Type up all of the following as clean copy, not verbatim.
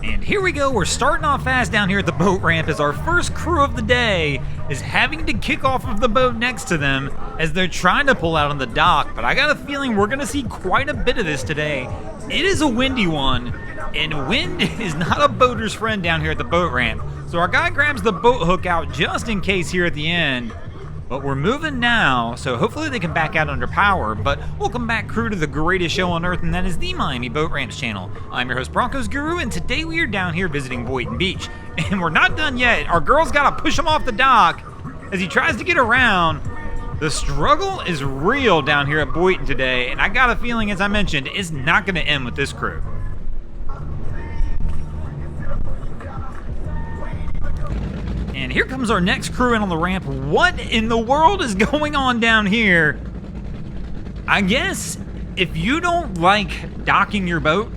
And here we go, we're starting off fast down here at the boat ramp as our first crew of the day is having to kick off of the boat next to them as they're trying to pull out on the dock. But I got a feeling we're gonna see quite a bit of this today. It is a windy one, and wind is not a boater's friend down here at the boat ramp. So our guy grabs the boat hook out just in case here at the end. But we're moving now, so hopefully they can back out under power. But welcome back, crew, to the greatest show on earth, and that is the Miami Boat Ramps channel. I'm your host, Broncos Guru, and today we are down here visiting Boynton Beach. And we're not done yet. Our girl's got to push him off the dock as he tries to get around. The struggle is real down here at Boynton today, and I got a feeling, as I mentioned, it's not going to end with this crew. And here comes our next crew in on the ramp. What in the world is going on down here? I guess if you don't like docking your boat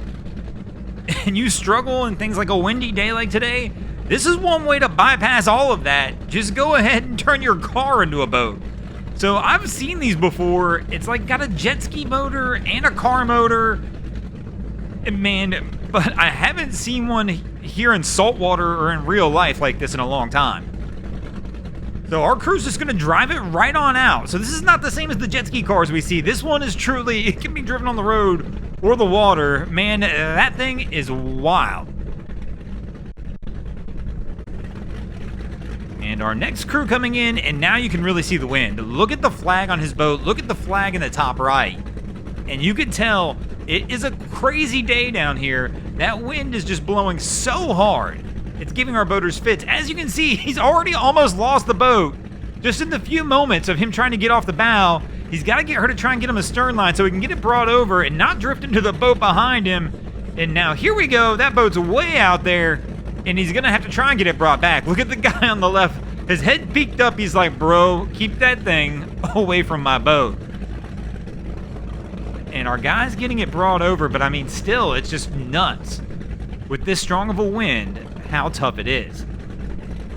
and you struggle in things like a windy day like today, this is one way to bypass all of that. Just go ahead and turn your car into a boat. So I've seen these before. It's like got a jet ski motor and a car motor. And man, but I haven't seen one here in saltwater or in real life like this in a long time. So our crew's just gonna drive it right on out. So this is not the same as the jet ski cars we see. This one is truly, it can be driven on the road or the water. Man, that thing is wild. And our next crew coming in, and now you can really see the wind. Look at the flag on his boat. Look at the flag in the top right. And you can tell it is a crazy day down here. That wind is just blowing so hard. It's giving our boaters fits. As you can see, he's already almost lost the boat. Just in the few moments of him trying to get off the bow, he's got to get her to try and get him a stern line so he can get it brought over and not drift into the boat behind him. And now here we go. That boat's way out there, and he's going to have to try and get it brought back. Look at the guy on the left. His head peeked up. He's like, bro, keep that thing away from my boat. And our guy's getting it brought over, but I mean, still, it's just nuts. With this strong of a wind, how tough it is.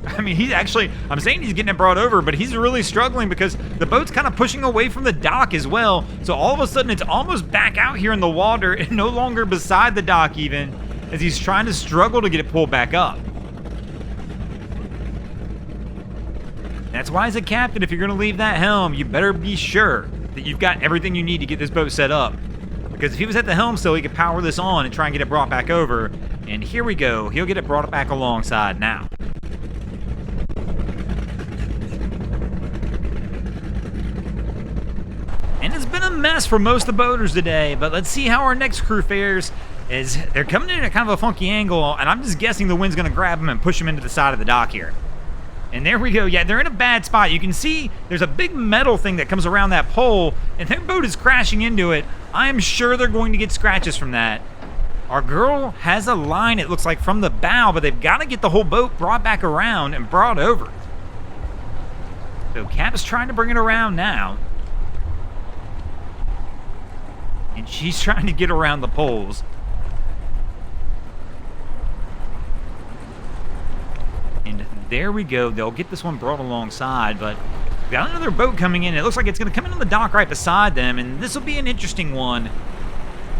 I mean, he's actually, I'm saying he's getting it brought over, but he's really struggling because the boat's kind of pushing away from the dock as well. So all of a sudden, it's almost back out here in the water and no longer beside the dock even, as he's trying to struggle to get it pulled back up. That's why as a captain, if you're going to leave that helm, you better be sure that you've got everything you need to get this boat set up. Because if he was at the helm still, he could power this on and try and get it brought back over. And here we go. He'll get it brought back alongside now. And it's been a mess for most of the boaters today, but let's see how our next crew fares. As they're coming in at kind of a funky angle, and I'm just guessing the wind's going to grab them and push them into the side of the dock here. And there we go. Yeah, they're in a bad spot. You can see there's a big metal thing that comes around that pole, and their boat is crashing into it. I am sure they're going to get scratches from that. Our girl has a line, it looks like, from the bow, but they've got to get the whole boat brought back around and brought over. So Cap's trying to bring it around now. And she's trying to get around the poles. And there we go. They'll get this one brought alongside, but we got another boat coming in. It looks like it's going to come in on the dock right beside them, and this will be an interesting one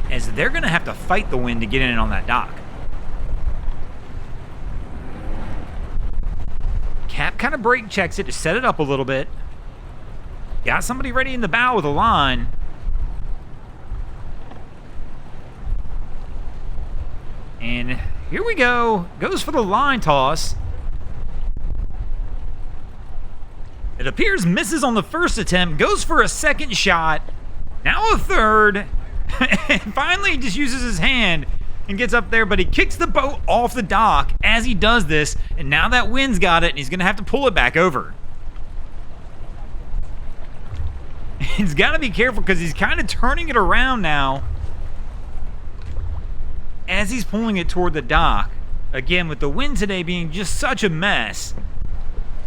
as they're going to have to fight the wind to get in on that dock. Cap kind of brake checks it to set it up a little bit. Got somebody ready in the bow with a line. And here we go. Goes for the line toss. It appears misses on the first attempt, goes for a second shot, now a third, and finally he just uses his hand and gets up there, but he kicks the boat off the dock as he does this, and now that wind's got it, and he's going to have to pull it back over. He's got to be careful because he's kind of turning it around now as he's pulling it toward the dock. Again, with the wind today being just such a mess,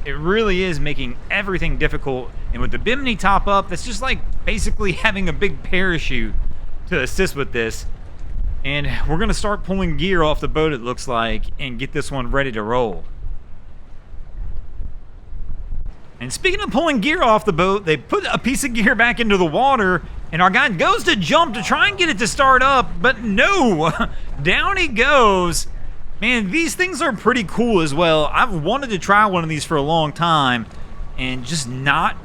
it really is making everything difficult. And with the bimini top up, that's just like basically having a big parachute to assist with this. And we're going to start pulling gear off the boat, it looks like, and get this one ready to roll. And speaking of pulling gear off the boat, they put a piece of gear back into the water, and our guy goes to jump to try and get it to start up, but no! Down he goes. Man, these things are pretty cool as well. I've wanted to try one of these for a long time and just not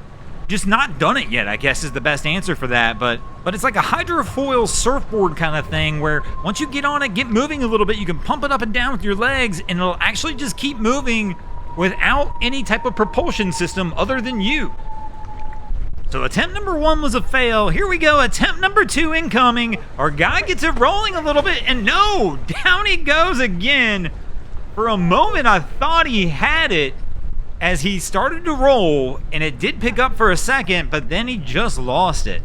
done it yet, I guess is the best answer for that. But it's like a hydrofoil surfboard kind of thing where once you get on it, get moving a little bit, you can pump it up and down with your legs and it'll actually just keep moving without any type of propulsion system other than you. So attempt number 1 was a fail. Here we go, attempt number 2 incoming. Our guy gets it rolling a little bit, and no, down he goes again. For a moment, I thought he had it as he started to roll, and it did pick up for a second, but then he just lost it.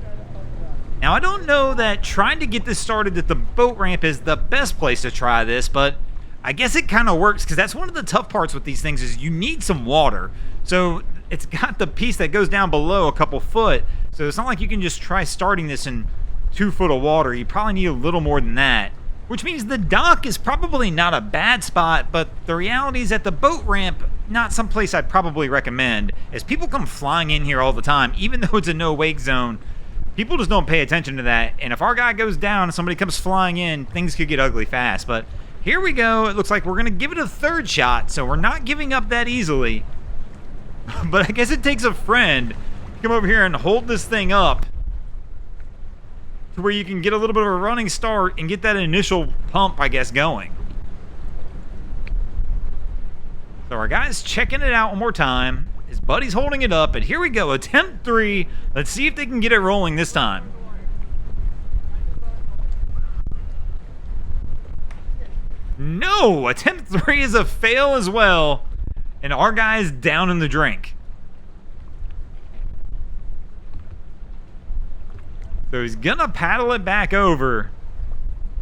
Now, I don't know that trying to get this started at the boat ramp is the best place to try this, but I guess it kind of works, because that's one of the tough parts with these things is you need some water. So it's got the piece that goes down below a couple foot, so it's not like you can just try starting this in 2 foot of water. You probably need a little more than that, which means the dock is probably not a bad spot, but the reality is at the boat ramp, not someplace I'd probably recommend, as people come flying in here all the time. Even though it's a no-wake zone, people just don't pay attention to that, and if our guy goes down and somebody comes flying in, things could get ugly fast. But here we go. It looks like we're going to give it a 3rd shot, so we're not giving up that easily. But I guess it takes a friend to come over here and hold this thing up to where you can get a little bit of a running start and get that initial pump, I guess, going. So our guy's checking it out one more time. His buddy's holding it up, and here we go, attempt 3. Let's see if they can get it rolling this time. No, attempt 3 is a fail as well. And our guy's down in the drink. So he's gonna paddle it back over.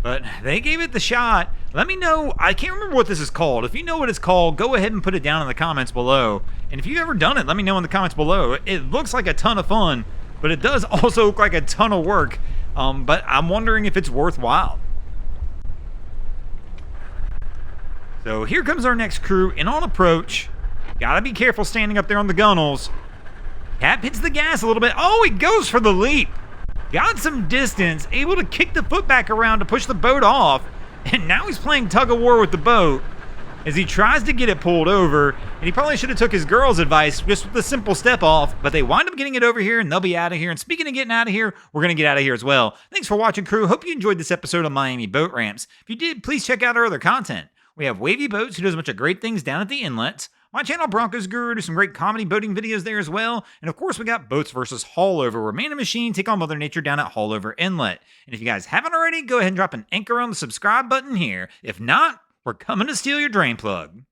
But they gave it the shot. Let me know. I can't remember what this is called. If you know what it's called, go ahead and put it down in the comments below. And if you've ever done it, let me know in the comments below. It looks like a ton of fun, but it does also look like a ton of work. But I'm wondering if it's worthwhile. So here comes our next crew in on approach. Gotta be careful standing up there on the gunnels. Capt hits the gas a little bit. Oh, he goes for the leap. Got some distance, able to kick the foot back around to push the boat off. And now he's playing tug of war with the boat as he tries to get it pulled over. And he probably should have took his girl's advice just with the simple step off. But they wind up getting it over here and they'll be out of here. And speaking of getting out of here, we're going to get out of here as well. Thanks for watching, crew. Hope you enjoyed this episode of Miami Boat Ramps. If you did, please check out our other content. We have Wavy Boats, who does a bunch of great things down at the inlets. My channel, Broncos Guru, do some great comedy boating videos there as well. And of course, we got Boats versus Haulover, where man and machine take on Mother Nature down at Haulover Inlet. And if you guys haven't already, go ahead and drop an anchor on the subscribe button here. If not, we're coming to steal your drain plug.